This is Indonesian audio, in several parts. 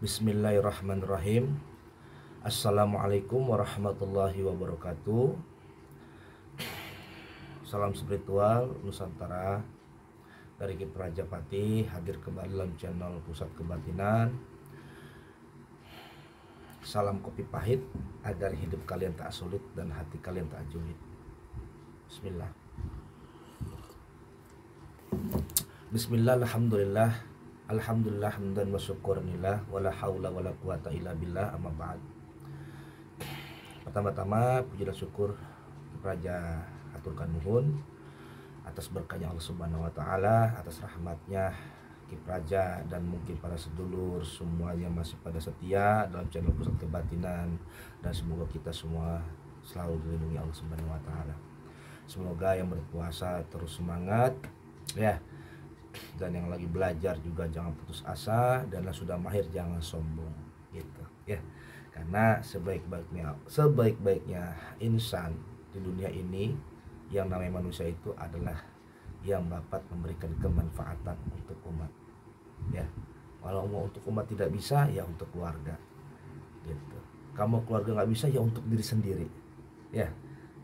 Bismillahirrahmanirrahim. Assalamualaikum warahmatullahi wabarakatuh. Salam spiritual Nusantara dari Kipraja Pati, hadir kembali dalam channel Pusat Kebatinan. Salam kopi pahit agar hidup kalian tak sulit dan hati kalian tak julid. Bismillah. Bismillah, alhamdulillah, alhamdulillah hamdan wa syukuranillah, wala haula wala quwata illa billah, amma ba'd. Pertama-tama puji dan syukur Raja aturkan nuhun atas berkahnya Allah Subhanahu wa taala, atas rahmatnya Kipraja dan mungkin para sedulur semuanya masih pada setia dalam channel Pusat Kebatinan, dan semoga kita semua selalu dilindungi Allah Subhanahu wa taala. Semoga yang berpuasa terus semangat ya, dan yang lagi belajar juga jangan putus asa, dan yang sudah mahir jangan sombong gitu ya. Karena sebaik-baiknya insan di dunia ini yang namanya manusia itu adalah yang dapat memberikan kemanfaatan untuk umat ya. Kalau mau untuk umat tidak bisa, ya untuk keluarga gitu. Kamu keluarga nggak bisa, ya untuk diri sendiri ya,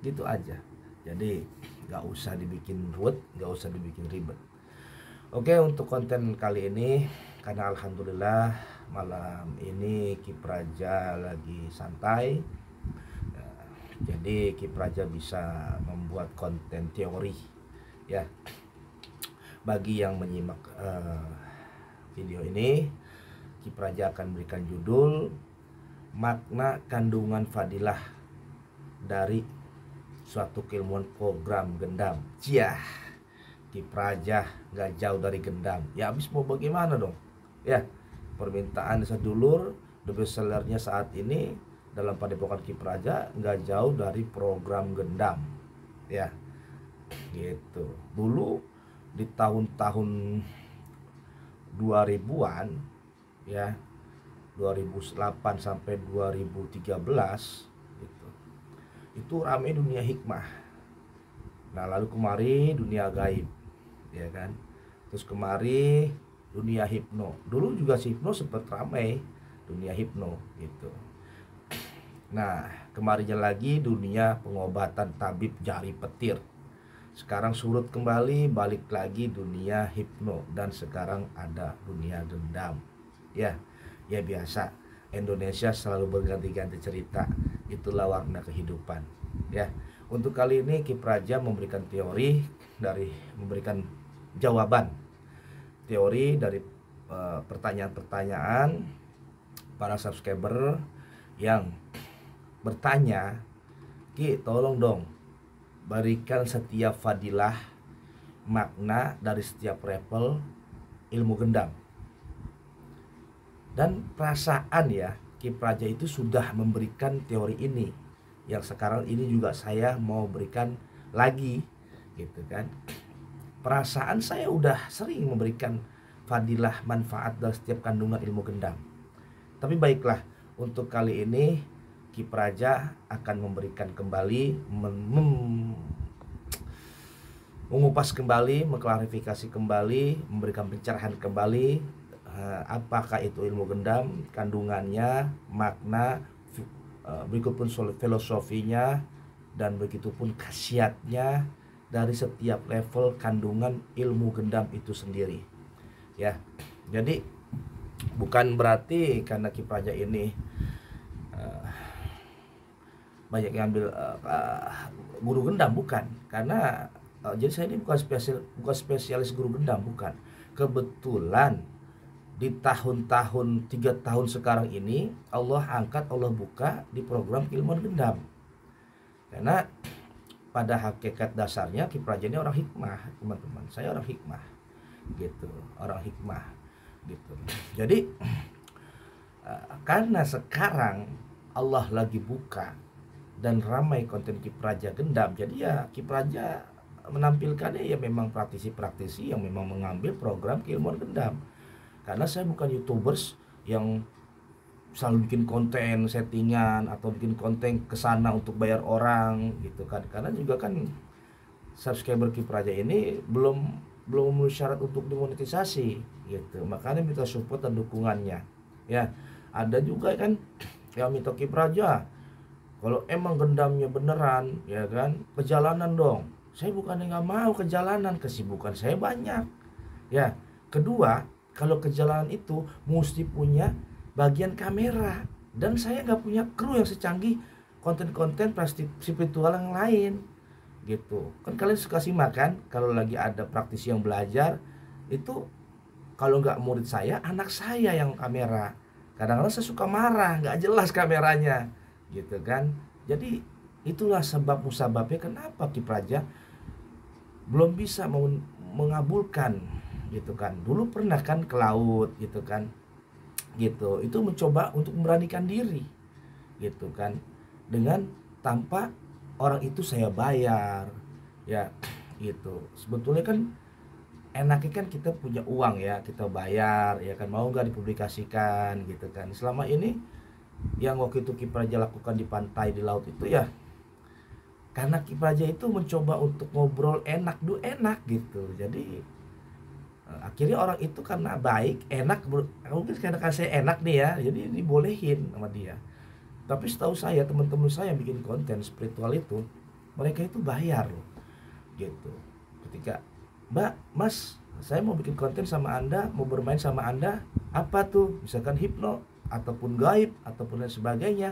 gitu aja. Jadi nggak usah dibikin ruwet, nggak usah dibikin ribet. Oke, untuk konten kali ini, karena alhamdulillah malam ini Kipraja lagi santai, jadi Kipraja bisa membuat konten teori ya. Bagi yang menyimak video ini, Kipraja akan berikan judul makna kandungan fadilah dari suatu keilmuan program gendam. Kipraja gak jauh dari gendam ya, habis mau bagaimana dong ya. Permintaan sedulur, the best sellernya saat ini dalam padepokan Kipraja gak jauh dari program gendam ya gitu. Dulu di tahun-tahun 2000-an ya, 2008 sampai 2013 gitu, itu rame dunia hikmah. Nah lalu kemari dunia gaib ya kan, terus kemari dunia hipno. Dulu juga si hipno sempat ramai, dunia hipno gitu. Nah kemarinnya lagi dunia pengobatan tabib jari petir. Sekarang surut kembali, balik lagi dunia hipno, dan sekarang ada dunia dendam ya. Ya biasa, Indonesia selalu berganti-ganti cerita, itulah warna kehidupan ya. Untuk kali ini Kipraja memberikan teori dari memberikan jawaban teori dari pertanyaan-pertanyaan para subscriber yang bertanya, Ki tolong dong berikan setiap fadilah makna dari setiap level ilmu gendam. Dan perasaan ya, Kipraja itu sudah memberikan teori ini, yang sekarang ini juga saya mau berikan lagi gitu kan. Perasaan saya udah sering memberikan fadilah manfaat dari setiap kandungan ilmu gendam. Tapi baiklah, untuk kali ini Kipraja akan memberikan kembali, mengupas kembali, mengklarifikasi kembali, memberikan pencerahan kembali apakah itu ilmu gendam, kandungannya, makna, berikut pun filosofinya, dan begitu pun khasiatnya dari setiap level kandungan ilmu gendam itu sendiri ya. Jadi bukan berarti karena Kipraja ini banyak yang ambil guru gendam, bukan. Karena jadi saya ini bukan spesialis guru gendam, bukan. Kebetulan di tahun-tahun 3 tahun sekarang ini Allah angkat, Allah buka di program keilmuan gendam. Karena pada hakikat dasarnya Kipraja ini orang hikmah, teman-teman. Saya orang hikmah gitu, orang hikmah gitu. Jadi karena sekarang Allah lagi buka dan ramai konten Kipraja gendam, jadi ya Kipraja menampilkannya ya memang praktisi-praktisi yang memang mengambil program keilmuan gendam. Karena saya bukan YouTubers yang selalu bikin konten settingan atau bikin konten kesana untuk bayar orang gitu kan. Karena juga kan subscriber Kipraja ini belum memenuhi syarat untuk dimonetisasi gitu. Makanya minta support dan dukungannya Ya, ada juga kan yang minta Kipraja, kalau emang gendamnya beneran, ya kan, ke jalanan dong. Saya bukannya nggak mau ke jalanan, kesibukan saya banyak. Ya, kedua, kalau ke jalanan itu mesti punya bagian kamera, dan saya nggak punya kru yang secanggih konten-konten plastik spiritual yang lain gitu. Kan kalian suka simak kan, kalau lagi ada praktisi yang belajar itu, kalau nggak murid saya, anak saya yang kamera. Kadang-kadang saya suka marah, nggak jelas kameranya, gitu kan. Jadi itulah sebab musababnya kenapa Kipraja belum bisa mengabulkan, gitu kan. Dulu pernah kan ke laut, gitu kan, gitu. Itu mencoba untuk memberanikan diri, gitu kan, dengan tanpa orang itu saya bayar, ya, gitu. Sebetulnya kan enaknya kan kita punya uang ya, kita bayar ya kan, mau nggak dipublikasikan gitu kan. Selama ini yang waktu itu Kipraja lakukan di pantai, di laut itu ya karena Kipraja itu mencoba untuk ngobrol enak gitu. Jadi akhirnya orang itu karena baik, enak, mungkin karena saya enak nih ya, jadi dibolehin sama dia. Tapi setahu saya teman-teman saya yang bikin konten spiritual itu, mereka itu bayar loh gitu. Ketika, Mbak, Mas, saya mau bikin konten sama Anda, mau bermain sama Anda, apa tuh? Misalkan hipno, ataupun gaib, ataupun lain sebagainya,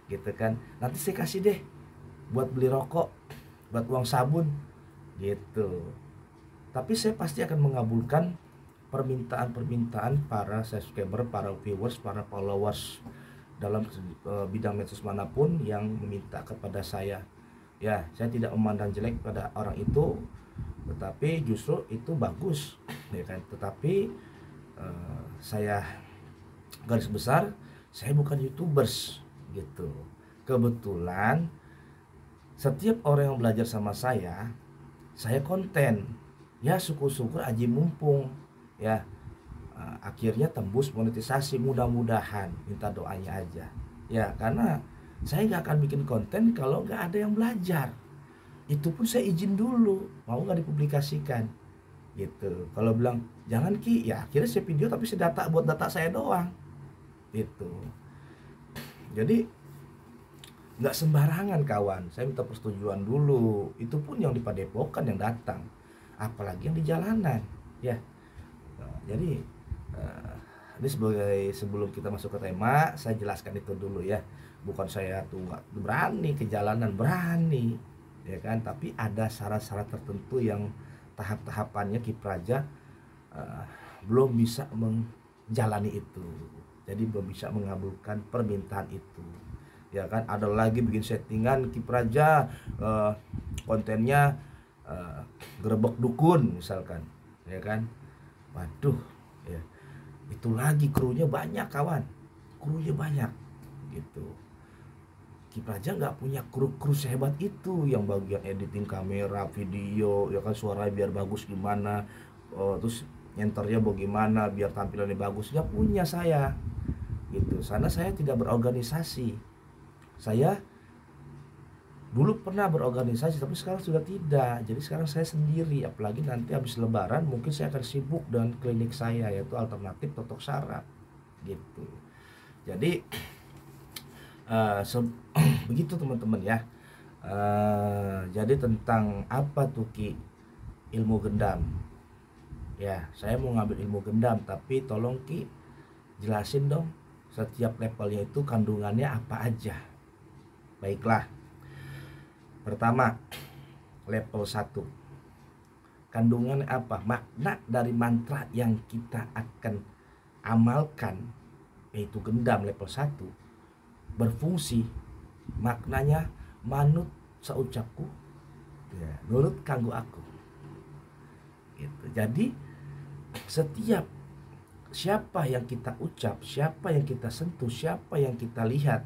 gitu kan. Nanti saya kasih deh, buat beli rokok, buat uang sabun, gitu. Tapi saya pasti akan mengabulkan permintaan-permintaan para subscriber, para viewers, para followers dalam bidang medsos manapun yang meminta kepada saya. Ya, saya tidak memandang jelek pada orang itu, tetapi justru itu bagus, ya kan. Tetapi saya garis besar, saya bukan YouTubers gitu. Kebetulan setiap orang yang belajar sama saya konten. Ya syukur-syukur aji mumpung ya, akhirnya tembus monetisasi, mudah-mudahan, minta doanya aja ya. Karena saya nggak akan bikin konten kalau nggak ada yang belajar. Itu pun saya izin dulu, mau nggak dipublikasikan gitu. Kalau bilang jangan Ki, ya akhirnya saya video tapi saya data buat data saya doang gitu. Jadi nggak sembarangan kawan, saya minta persetujuan dulu. Itu pun yang di Padepokan yang datang, apalagi yang di jalanan ya. Jadi ini sebagai, sebelum kita masuk ke tema, saya jelaskan itu dulu ya. Bukan saya tuh nggak berani ke jalanan, berani ya kan, tapi ada syarat-syarat tertentu yang tahap-tahapannya Kipraja belum bisa menjalani itu. Jadi belum bisa mengabulkan permintaan itu ya kan. Ada lagi bikin settingan Kipraja, kontennya gerebek dukun misalkan ya kan. Waduh ya, itu lagi krunya banyak kawan, krunya banyak gitu. Kipraja nggak punya kru sehebat itu, yang bagian editing kamera, video ya kan, suaranya biar bagus gimana, terus nyenternya bagaimana biar tampilannya bagus, nggak punya saya gitu. Sana saya tidak berorganisasi. Saya dulu pernah berorganisasi tapi sekarang sudah tidak. Jadi sekarang saya sendiri, apalagi nanti habis lebaran mungkin saya akan sibuk dengan klinik saya, yaitu alternatif totok saraf gitu. Jadi begitu teman-teman ya. Jadi tentang apa tuh Ki ilmu gendam ya, saya mau ngambil ilmu gendam, tapi tolong Ki jelasin dong setiap levelnya itu kandungannya apa aja. Baiklah, pertama level 1, kandungan apa, makna dari mantra yang kita akan amalkan, yaitu gendam level 1 berfungsi. Maknanya manut saucapku ya, nurut kanggo aku gitu. Jadi setiap siapa yang kita ucap, siapa yang kita sentuh, siapa yang kita lihat,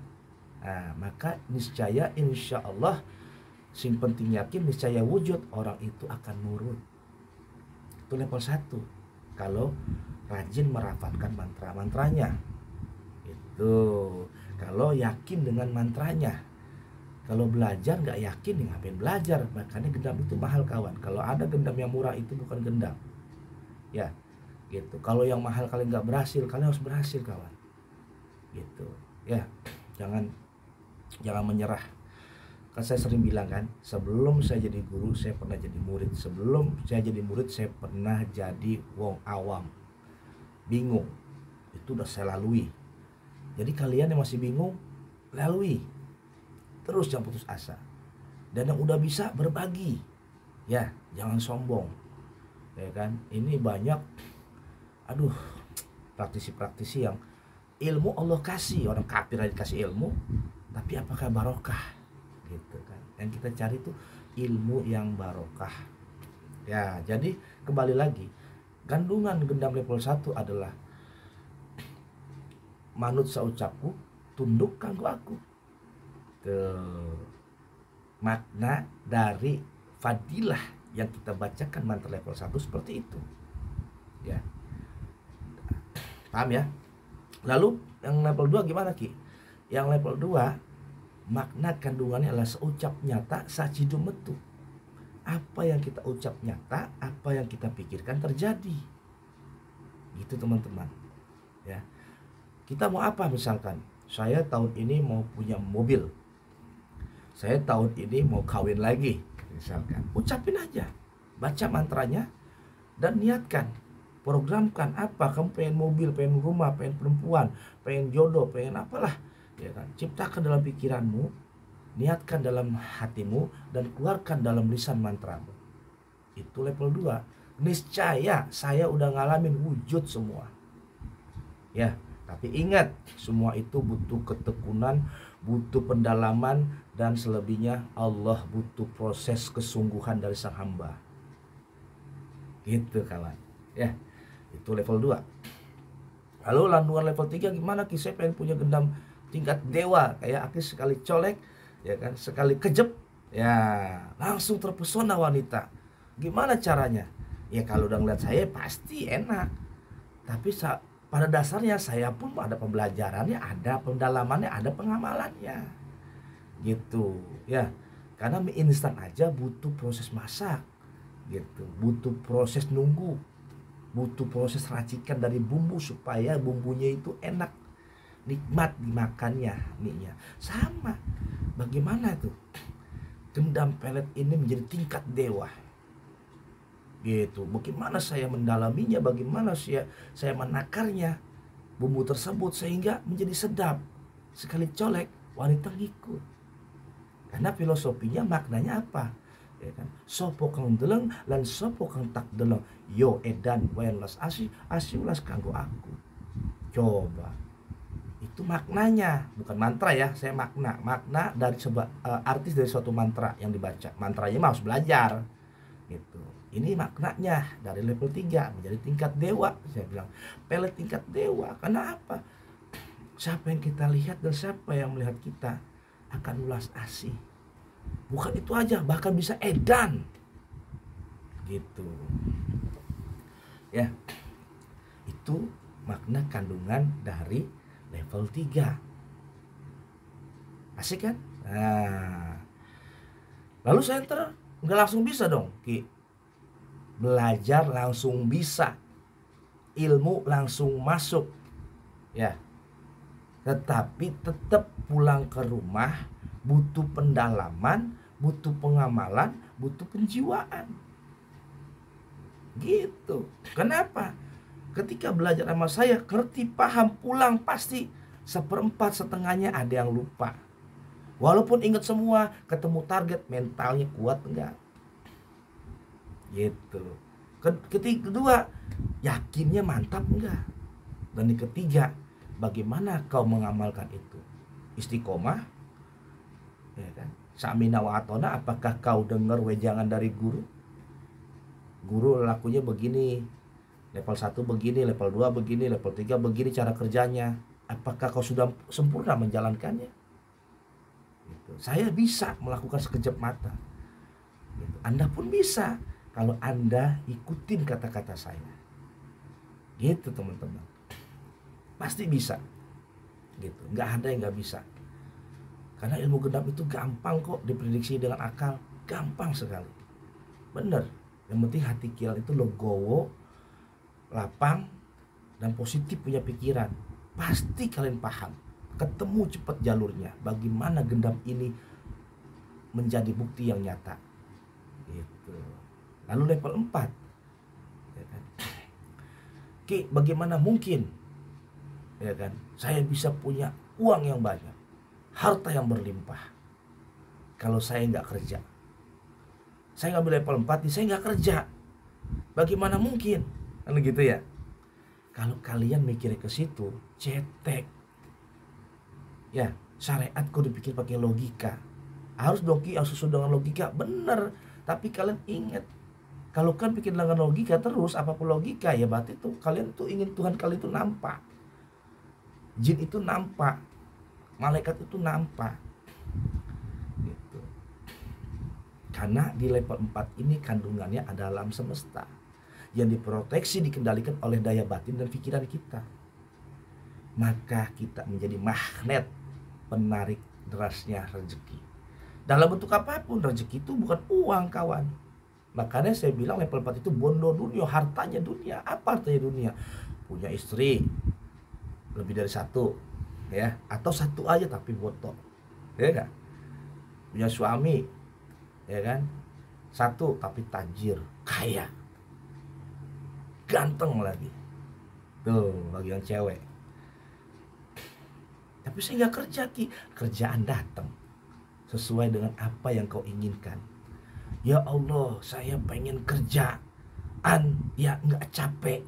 nah, maka niscaya insya Allah, sing penting yakin, niscaya wujud, orang itu akan nurut. Itu level 1 kalau rajin merapatkan mantra-mantranya. Itu kalau yakin dengan mantranya. Kalau belajar nggak yakin, ya ngapain belajar? Makanya gendam itu mahal kawan. Kalau ada gendam yang murah itu bukan gendam ya gitu. Kalau yang mahal kalian nggak berhasil, kalian harus berhasil kawan gitu ya. Jangan menyerah. Kan saya sering bilang kan, sebelum saya jadi guru saya pernah jadi murid, sebelum saya jadi murid saya pernah jadi wong awam, bingung, itu udah saya lalui. Jadi kalian yang masih bingung, lalui terus, jangan putus asa. Dan yang udah bisa, berbagi ya, jangan sombong ya kan. Ini banyak praktisi-praktisi yang ilmu Allah kasih, orang kafir aja kasih ilmu, tapi apakah barokah gitu kan. Yang kita cari tuh ilmu yang barokah ya. Jadi kembali lagi, kandungan gendam level 1 adalah manut saucapku, tunduk kanggo aku. Makna dari fadilah yang kita bacakan mantra level 1 seperti itu ya. Paham ya? Lalu yang level 2 gimana Ki? Yang level 2 makna kandungannya adalah seucap nyata sacidu metu. Apa yang kita ucap nyata, apa yang kita pikirkan terjadi. Gitu teman-teman ya. Kita mau apa, misalkan saya tahun ini mau punya mobil, saya tahun ini mau kawin lagi misalkan, ucapin aja, baca mantranya dan niatkan, programkan apa kamu pengen, mobil, pengen rumah, pengen perempuan, pengen jodoh, pengen apalah ya kan. Ciptakan dalam pikiranmu, niatkan dalam hatimu, dan keluarkan dalam lisan mantramu. Itu level 2. Niscaya saya udah ngalamin wujud semua ya. Tapi ingat, semua itu butuh ketekunan, butuh pendalaman, dan selebihnya Allah butuh proses kesungguhan dari sang hamba. Gitu kawan ya. Itu level 2. Lalu landuan level 3 gimana Ki? Saya pengen punya gendam tingkat dewa kayak Aki, sekali colek ya kan, sekali kejep ya langsung terpesona wanita. Gimana caranya? Ya kalau udah ngeliat saya pasti enak, tapi pada dasarnya saya pun ada pembelajarannya, ada pendalamannya, ada pengamalannya gitu ya. Karena mie instan aja butuh proses masak gitu, butuh proses nunggu, butuh proses racikan dari bumbu supaya bumbunya itu enak, nikmat dimakannya mie-nya. Sama bagaimana tuh gendam pelet ini menjadi tingkat dewa gitu. Bagaimana saya mendalaminya, bagaimana saya menakarnya bumbu tersebut sehingga menjadi sedap. Sekali colek wanita ngikut. Karena filosofinya, maknanya apa? Ya kan? Sopo kang deleng lan sopo kang tak deleng, yo edan wayan las asi ulas kanggo aku. Coba. Itu maknanya, bukan mantra ya, saya makna dari artis dari suatu mantra yang dibaca. Mantranya mah harus belajar gitu. Ini maknanya dari level 3 menjadi tingkat dewa. Saya bilang pelet tingkat dewa. Karena apa? Siapa yang kita lihat dan siapa yang melihat kita akan ulas asih. Bukan itu aja, bahkan bisa edan gitu ya. Itu makna kandungan dari level 3. Asik kan? Nah, lalu saya nggak langsung bisa dong Ki. Belajar langsung bisa, ilmu langsung masuk ya. Tetapi tetap pulang ke rumah butuh pendalaman, butuh pengamalan, butuh penjiwaan gitu. Kenapa? Ketika belajar sama saya, ngerti, paham, pulang pasti 1/4 setengahnya ada yang lupa. Walaupun ingat semua, ketemu target, mentalnya kuat enggak gitu. Kedua, yakinnya mantap enggak. Dan yang ketiga, bagaimana kau mengamalkan itu? Istiqomah ya kan? Samina wa atona, apakah kau dengar wejangan dari guru? Guru lakunya begini, level 1 begini, level 2 begini, level 3 begini cara kerjanya. Apakah kau sudah sempurna menjalankannya? Gitu. Saya bisa melakukan sekejap mata gitu. Anda pun bisa kalau Anda ikutin kata-kata saya gitu teman-teman. Pasti bisa gitu, nggak ada yang nggak bisa. Karena ilmu gendam itu gampang kok diprediksi dengan akal, gampang sekali, bener. Yang penting hati kalian itu legowo, lapang, dan positif punya pikiran. pasti kalian paham, ketemu cepat jalurnya, bagaimana gendam ini menjadi bukti yang nyata gitu. Lalu level 4, ya kan? Ki, bagaimana mungkin, ya kan, saya bisa punya uang yang banyak, harta yang berlimpah, kalau saya nggak kerja? Saya ngambil level 4 nih, saya nggak kerja, bagaimana mungkin? Kan gitu ya. Kalau kalian mikirnya ke situ, cetek. Ya, syariat kok dipikir pakai logika. Harus doki, harus sesuai dengan logika, bener. Tapi kalian ingat, kalau kalian pikir dengan logika terus, apapun logika, ya berarti tuh kalian tuh ingin Tuhan kalian itu nampak. Jin itu nampak, malaikat itu nampak. Gitu. Karena di level 4 ini kandungannya ada alam semesta yang diproteksi, dikendalikan oleh daya batin dan pikiran kita. Maka kita menjadi magnet penarik derasnya rezeki. Dalam bentuk apapun, rezeki itu bukan uang, kawan. Makanya saya bilang level 4 itu bondo dunia, hartanya dunia. Apa artinya dunia? Punya istri lebih dari satu, ya, atau satu aja tapi botok, ya kan? Punya suami, ya kan, satu tapi tajir, kaya, ganteng lagi, tuh bagi yang cewek. Tapi saya nggak kerja, Ki. Kerjaan datang sesuai dengan apa yang kau inginkan. Ya Allah, saya pengen kerjaan ya nggak capek,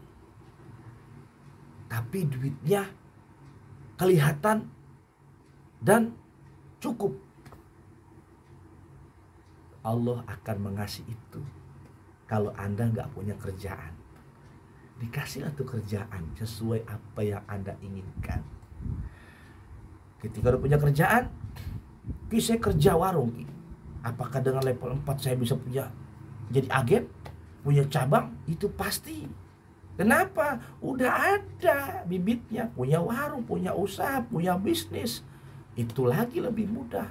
tapi duitnya kelihatan dan cukup. Allah akan mengasih itu. Kalau Anda nggak punya kerjaan, dikasihlah tuh kerjaan sesuai apa yang Anda inginkan. Ketika udah punya kerjaan, Ki, saya kerja warung, Ki. Apakah dengan level 4 saya bisa punya jadi agen, punya cabang? Itu pasti. Kenapa? Udah ada bibitnya, punya warung, punya usaha, punya bisnis. Itu lagi lebih mudah.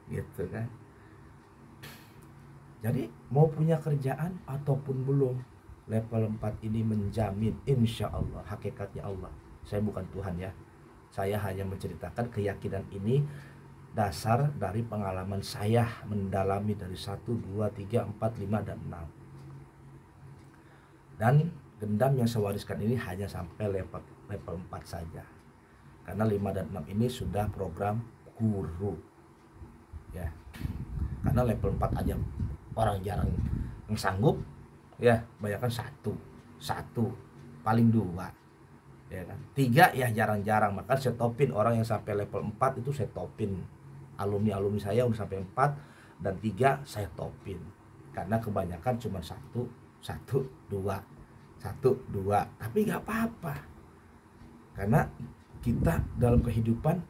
Gitu kan. Jadi mau punya kerjaan ataupun belum, level 4 ini menjamin, insya Allah, hakikatnya Allah. Saya bukan Tuhan ya. Saya hanya menceritakan keyakinan ini dasar dari pengalaman saya mendalami dari 1, 2, 3, 4, 5, dan 6. Dan gendam yang saya wariskan ini hanya sampai level 4 saja. Karena 5 dan 6 ini sudah program guru. Ya. Karena level 4 aja orang jarang yang sanggup, ya, bayangkan satu paling 2, ya kan. 3 ya jarang-jarang, maka saya topin orang yang sampai level 4 itu, saya topin alumni saya udah sampai 4, dan 3 saya topin. Karena kebanyakan cuma 1, 2, tapi nggak apa-apa. Karena kita dalam kehidupan,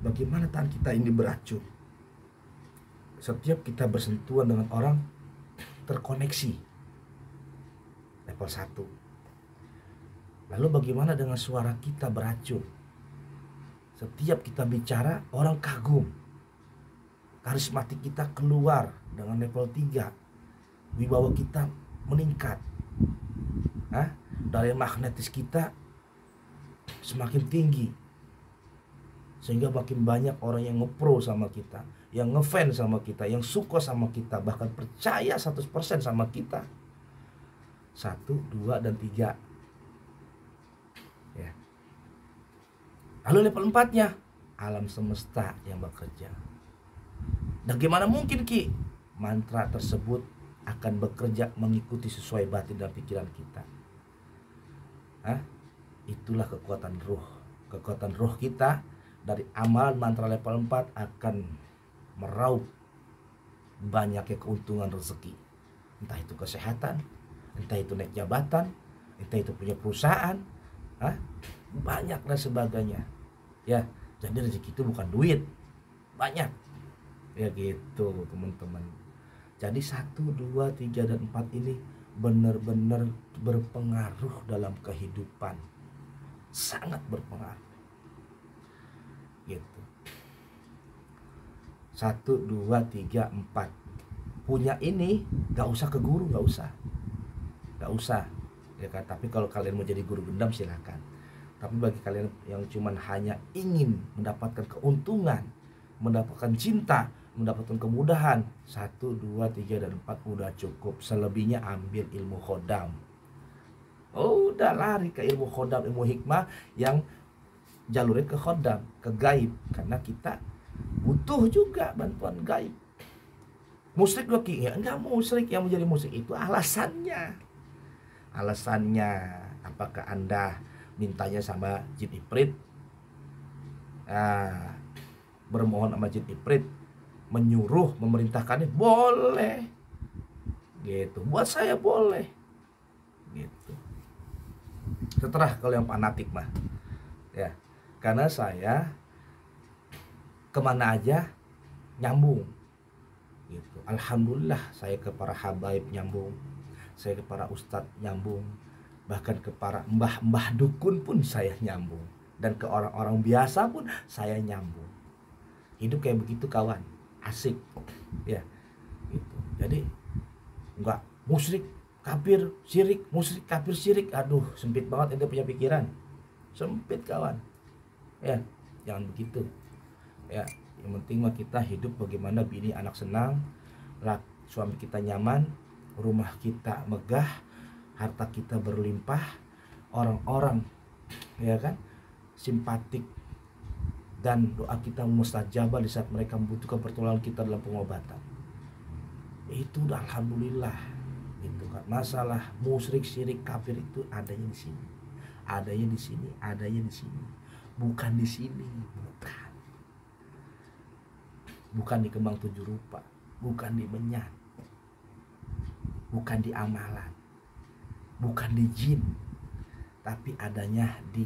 bagaimana tangan kita ini beracun. Setiap kita bersentuhan dengan orang, terkoneksi level 1. Lalu bagaimana dengan suara kita beracun. Setiap kita bicara, orang kagum. Karismatik kita keluar dengan level 3. Wibawa kita meningkat. Daya magnetis kita semakin tinggi. Sehingga makin banyak orang yang ngepro sama kita, yang ngefans sama kita, yang suka sama kita, bahkan percaya 100% sama kita. 1, 2, dan 3. Ya. Lalu level 4-nya, alam semesta yang bekerja. Bagaimana mungkin, Ki? Mantra tersebut akan bekerja mengikuti sesuai batin dan pikiran kita. Itulah kekuatan ruh. Kekuatan ruh kita dari amal mantra level 4 akan meraup banyaknya keuntungan rezeki. Entah itu kesehatan, entah itu naik jabatan, entah itu punya perusahaan, banyak dan sebagainya. Ya, jadi rezeki itu bukan duit, banyak. Ya gitu, teman-teman. Jadi 1, 2, 3, dan 4 ini benar-benar berpengaruh dalam kehidupan. Sangat berpengaruh. Gitu. 1, 2, 3, 4. Punya ini gak usah ke guru, gak usah. Ya kan, tapi kalau kalian mau jadi guru gendam silakan. Tapi bagi kalian yang cuman hanya ingin mendapatkan keuntungan, mendapatkan cinta, mendapatkan kemudahan, 1, 2, 3, dan 4 udah cukup. Selebihnya ambil ilmu khodam. Udah lari ke ilmu khodam, ilmu hikmah yang jalurnya ke khodam, ke gaib. Karena kita butuh juga bantuan gaib. Musyrik doa ki, ya enggak musyrik. Yang menjadi musyrik itu alasannya. Apakah Anda mintanya sama jin ifrit, bermohon sama jin ifrit, menyuruh, memerintahkannya, boleh gitu. Buat saya boleh gitu. Setelah kalau yang fanatik mah ya, karena saya kemana aja nyambung gitu. Alhamdulillah saya ke para habaib nyambung, saya ke para ustadz nyambung, bahkan ke para mbah-mbah dukun pun saya nyambung, dan ke orang-orang biasa pun saya nyambung. Hidup kayak begitu kawan, asik ya gitu. Jadi enggak musyrik, kafir, syirik, musyrik, kafir, syirik. Aduh, sempit banget ente punya pikiran. Sempit kawan. Ya, jangan begitu. Ya, yang penting mah kita hidup bagaimana bini anak senang, suami kita nyaman, rumah kita megah, harta kita berlimpah, orang-orang ya kan simpatik, dan doa kita mustajabah di saat mereka membutuhkan pertolongan kita dalam pengobatan. Itu udah alhamdulillah. Itu kan masalah musyrik, syirik, kafir itu adanya di sini. Adanya di sini, adanya di sini. Bukan di sini, bukan. Bukan di kembang 7 rupa, bukan di menyan, bukan di amalan, bukan di jin, tapi adanya di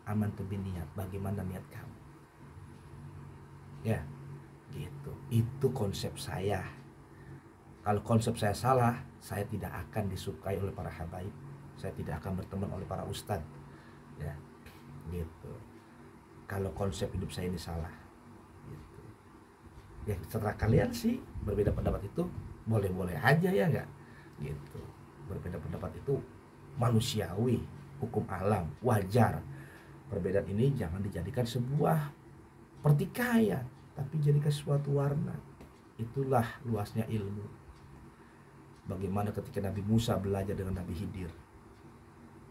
amantu binniat. Bagaimana niat kamu? Ya, gitu. Itu konsep saya. Kalau konsep saya salah, saya tidak akan disukai oleh para habaib, saya tidak akan berteman oleh para ustadz. Ya, gitu. Kalau konsep hidup saya ini salah, gitu. Ya, setelah kalian sih berbeda pendapat itu boleh-boleh aja ya enggak? Gitu. Berbeda pendapat itu manusiawi, hukum alam, wajar. Perbedaan ini jangan dijadikan sebuah pertikaian, tapi jadikan suatu warna. Itulah luasnya ilmu. Bagaimana ketika Nabi Musa belajar dengan Nabi Khidir,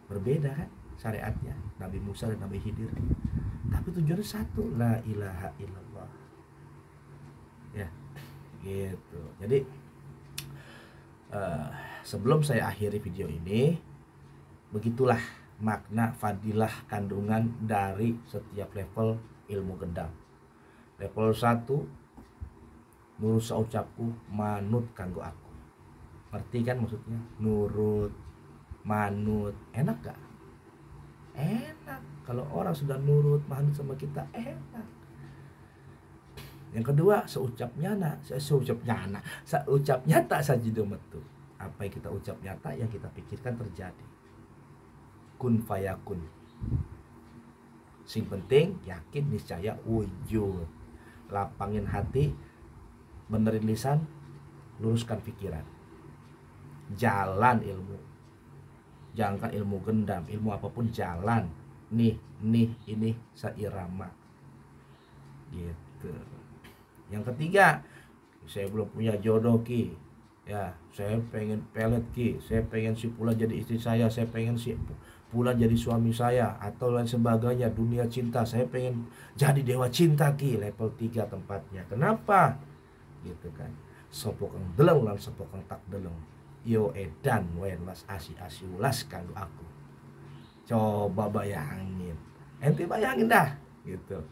berbeda kan syariatnya, Nabi Musa dan Nabi Khidir, tapi tujuannya satu, la ilaha illallah. Ya, gitu. Jadi sebelum saya akhiri video ini, begitulah makna fadilah kandungan dari setiap level ilmu gendam. Level 1, nurut saucapku, manut kanggo aku. Ngerti kan maksudnya? Nurut, manut, enak gak? Enak. Kalau orang sudah nurut, manut sama kita, enak. Yang kedua, seucap nyata sajido metu. Apa yang kita ucap nyata, yang kita pikirkan terjadi. Kun fayakun. Sing penting yakin, niscaya, wujud. Lapangin hati, benerin lisan, luruskan pikiran. Jalan ilmu. Jangan ilmu gendam, ilmu apapun jalan. Nih, ini seirama. Gitu. Yang ketiga, saya belum punya jodoh ki. Ya, saya pengen pelet ki, saya pengen si Pula jadi istri saya pengen si Pula jadi suami saya, atau lain sebagainya, dunia cinta, saya pengen jadi dewa cinta ki, level 3 tempatnya. Kenapa? Gitu kan. Sopokang deleng lan sopokang tak deleng. Yo edan wen was asi ulas kanggo aku. Coba bayangin. Ente bayangin dah, gitu.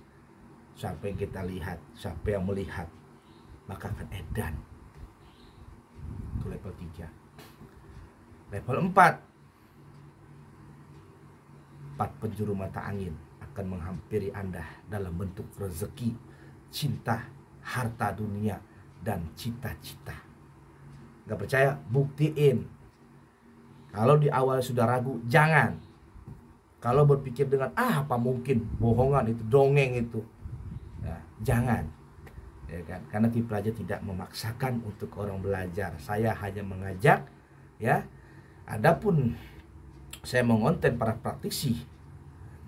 Siapa yang kita lihat, siapa yang melihat, maka akan edan. Itu level 3. Level 4, 4 penjuru mata angin akan menghampiri Anda dalam bentuk rezeki, cinta, harta dunia, dan cita-cita. Gak percaya? Buktiin. Kalau di awal sudah ragu, jangan. Kalau berpikir dengan apa mungkin, bohongan itu, dongeng itu, ya, jangan. Ya kan? Karena Ki Praja tidak memaksakan untuk orang belajar. Saya hanya mengajak, ya. Adapun saya mengonten para praktisi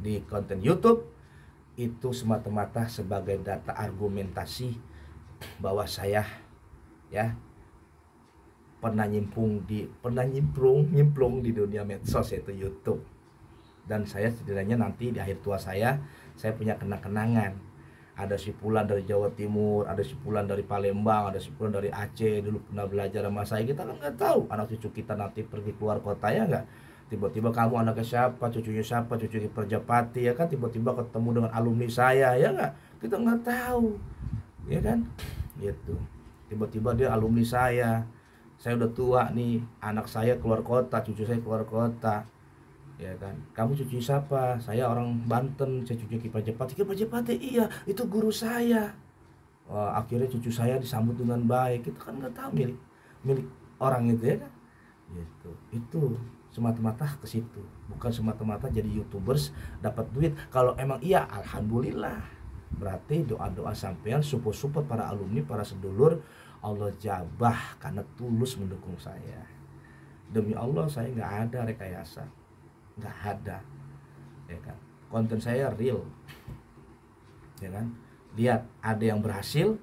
di konten YouTube itu semata-mata sebagai data argumentasi bahwa saya ya pernah nyemplung di dunia medsos, yaitu YouTube. Dan saya setidaknya nanti di akhir tua saya punya kenang-kenangan. Ada sipulan dari Jawa Timur, ada sipulan dari Palembang, ada sipulan dari Aceh, dulu pernah belajar sama saya. Kita kan nggak tahu anak cucu kita nanti pergi keluar kota, ya nggak? Tiba-tiba kamu anaknya siapa, cucunya siapa, cucunya Perjapati, ya kan? Tiba-tiba ketemu dengan alumni saya, ya nggak? Kita nggak tahu, ya kan? Gitu. Tiba-tiba dia alumni saya udah tua nih, anak saya keluar kota, cucu saya keluar kota, ya kan? Kamu cucu siapa? Saya orang Banten, saya cucu Ki Perjapati. Iya, itu guru saya. Wah, akhirnya cucu saya disambut dengan baik. Kita kan nggak tahu milik orang itu, ya kan? Gitu. Itu semata-mata ke situ, bukan semata-mata jadi YouTubers dapat duit. Kalau emang iya, alhamdulillah. Berarti doa-doa sampean, support para alumni, para sedulur, Allah jabah karena tulus mendukung saya. Demi Allah, saya nggak ada rekayasa, nggak ada, ya kan? Konten saya real, ya kan? Lihat, ada yang berhasil,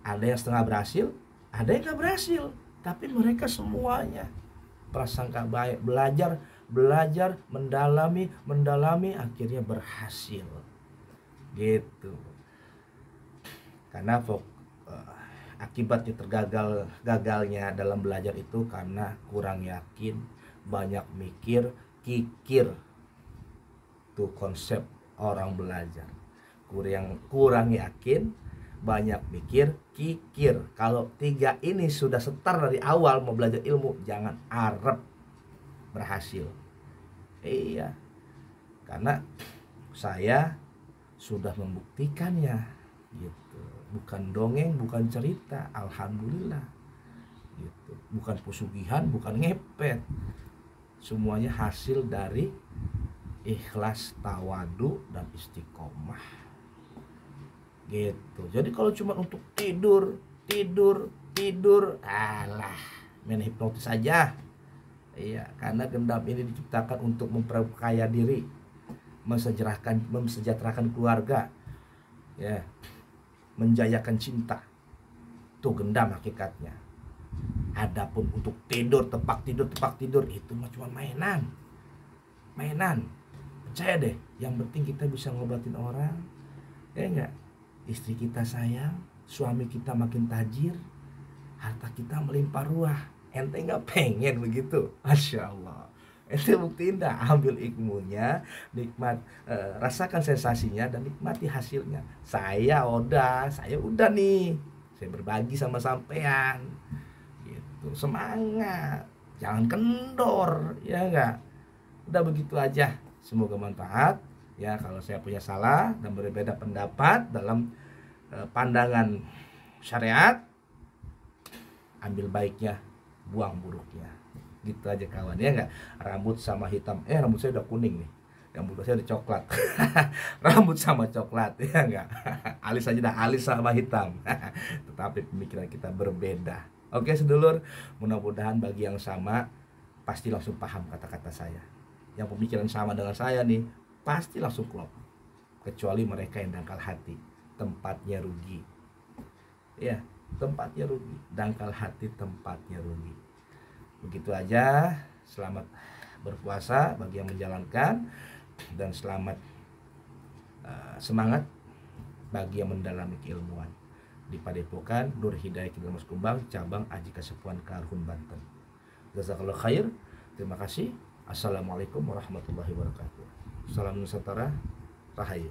ada yang setengah berhasil, ada yang nggak berhasil, tapi mereka semuanya prasangka baik, belajar, mendalami, akhirnya berhasil, gitu. Karena akibatnya gagalnya dalam belajar itu karena kurang yakin, banyak mikir, kikir. Tuh konsep orang belajar. Kurang yakin, banyak mikir, kikir. Kalau 3 ini sudah setar dari awal mau belajar ilmu, jangan harap berhasil. Iya. Karena saya sudah membuktikannya, gitu. Bukan dongeng, bukan cerita, alhamdulillah, gitu. Bukan pesugihan, bukan ngepet. Semuanya hasil dari ikhlas, tawadu, dan istiqomah, gitu. Jadi kalau cuma untuk tidur, alah, main hipnotis aja. Iya, karena gendam ini diciptakan untuk memperkaya diri, mensejahterakan keluarga, ya, menjayakan cinta. Itu gendam hakikatnya. Adapun untuk tepak tidur itu mah cuma mainan. Percaya deh, yang penting kita bisa ngobatin orang, ya enggak? Istri kita sayang, suami kita makin tajir, harta kita melimpah ruah. Ente nggak pengen begitu? Masya Allah. Ente buktiin dah, ambil ilmunya, rasakan sensasinya, dan nikmati hasilnya. Saya udah nih, saya berbagi sama sampean, gitu. Semangat, jangan kendor, ya enggak? Udah begitu aja. Semoga manfaat. Ya, kalau saya punya salah dan berbeda pendapat dalam pandangan syariat, ambil baiknya, buang buruknya. Gitu aja kawan, ya enggak? Rambut sama hitam, rambut saya udah kuning nih, rambut saya udah coklat. Rambut sama coklat, ya enggak? Alis aja dah, alis sama hitam. Tetapi pemikiran kita berbeda. Oke sedulur, mudah-mudahan bagi yang sama pasti langsung paham kata-kata saya. Yang pemikiran sama dengan saya nih pasti langsung klop. Kecuali mereka yang dangkal hati, tempatnya rugi. Ya, tempatnya rugi, dangkal hati tempatnya rugi. Begitu aja. Selamat berpuasa bagi yang menjalankan, dan selamat semangat bagi yang mendalami keilmuan. Di Padepokan Nur Hidayah Kidul Mas Kumbang, cabang Aji Kasepuhan Kalhun, Banten. Jazakallahu khair. Terima kasih. Assalamualaikum warahmatullahi wabarakatuh. Salam Nusantara, Rahayu.